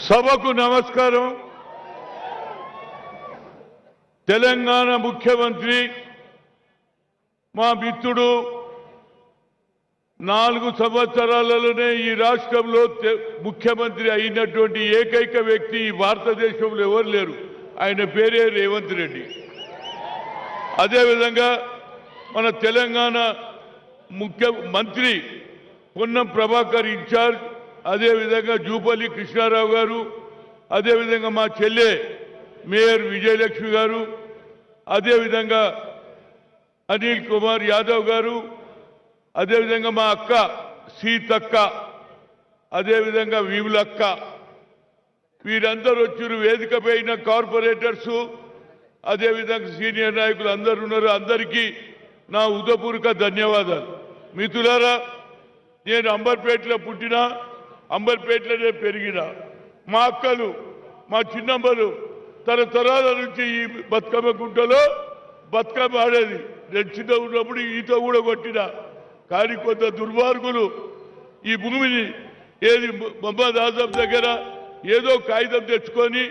సభకు నమస్కారం. తెలంగాణ ముఖ్యమంత్రి మా మిత్రుడు 4 సంవత్సరాలలోనే ఈ రాష్ట్రంలో ముఖ్యమంత్రి అయినటువంటి ఏకైక వ్యక్తి ఈ భారతదేశంలో ఎవరు లేరు. ఆయన పేరే రేవంత్ రెడ్డి. అదేవిధంగా మన తెలంగాణ ముఖ్యమంత్రి పొన్నం ప్రభాకర్ ఇన్ఛార్జ్, అదేవిధంగా జూపల్లి కృష్ణారావు గారు, అదేవిధంగా మా చెల్లె మేయర్ విజయలక్ష్మి గారు, అదేవిధంగా అనిల్ కుమార్ యాదవ్ గారు, అదేవిధంగా మా అక్క సీతక్క, అదేవిధంగా వీవులక్క, వీరందరూ వచ్చారు. వేదిక పైన కార్పొరేటర్స్, అదేవిధంగా సీనియర్ నాయకులు అందరూ ఉన్నారు. అందరికీ నా హృదయపూర్వక ధన్యవాదాలు. మిత్రులారా, నేను అంబర్పేటలో పుట్టినా, అంబర్పేటలోనే పెరిగిన. మా అక్కలు, మా చిన్నమ్మలు తరతరాల నుంచి ఈ బతుకమ్మ గుంటలో బతుకమ్మ ఆడేది. నేను చిన్న ఉన్నప్పుడు ఈతో కూడా కొట్టిన. కానీ కొంత దుర్మార్గులు ఈ భూమిని మహమ్మద్ ఆజం దగ్గర ఏదో కాగితం తెచ్చుకొని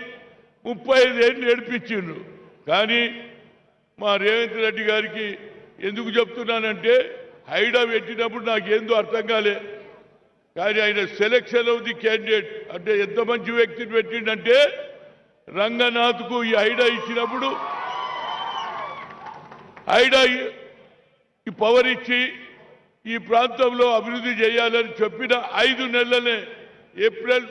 35 ఏళ్ళు నడిపించిండ్రు. కానీ మా రేవంత్ రెడ్డి గారికి ఎందుకు చెప్తున్నానంటే, హైడా పెట్టినప్పుడు నాకేందో అర్థం కాలే. కానీ ఆయన సెలెక్షన్ ఆఫ్ ది క్యాండిడేట్ అంటే ఎంత మంచి వ్యక్తిని పెట్టిండంటే, రంగనాథ్కు ఈ హైడా ఇచ్చినప్పుడు హైడా ఈ పవర్ ఇచ్చి ఈ ప్రాంతంలో అభివృద్ధి చేయాలని చెప్పిన 5 నెలలనే ఏప్రిల్,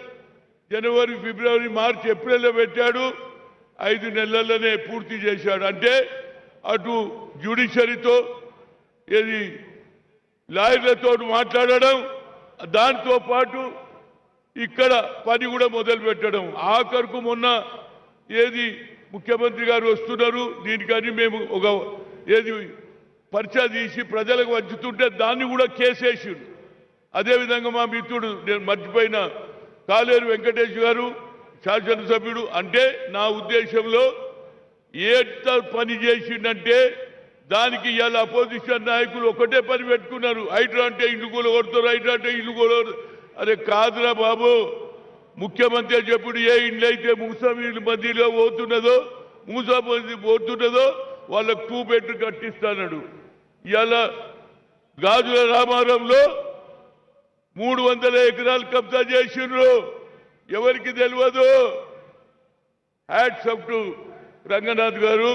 జనవరి, ఫిబ్రవరి, మార్చి, ఏప్రిల్లో పెట్టాడు. 5 నెలలనే పూర్తి చేశాడు. అంటే అటు జ్యుడిషియరీతో ఏది లాయర్లతో మాట్లాడడం, దాంతో పాటు ఇక్కడ పని కూడా మొదలు పెట్టడం. ఆఖరుకు మొన్న ఏది ముఖ్యమంత్రి గారు వస్తున్నారు, దీనికని మేము ఒక ఏది పరిచయ తీసి ప్రజలకు వంచుతుంటే దాన్ని కూడా కేసేసిండు. అదేవిధంగా మా మిత్రుడు, నేను మర్చిపోయిన కాలేరు వెంకటేష్ గారు శాసనసభ్యుడు. అంటే నా ఉద్దేశంలో ఎంత పని చేసిండంటే, దానికి ఇవాళ అపోజిషన్ నాయకులు ఒకటే పని పెట్టుకున్నారు. హైడ్రా అంటే ఇల్లు కూడా కొడతారు, హైడ్రా అంటే ఇల్లు కూడా. అరే కాదురా బాబు, ముఖ్యమంత్రి చెప్పుడు ఏ ఇల్లు అయితే ముసాఫీర్ మధ్యలో పోతున్నదో వాళ్ళకు 2 బెడ్లు కట్టిస్తాడు. ఇవాళ గాజుల రామారంలో 300 ఎకరాలు కబ్జా చేసిండ్రు. ఎవరికి తెలియదు. హ్యాట్స్ ఆఫ్ టు రంగనాథ్ గారు.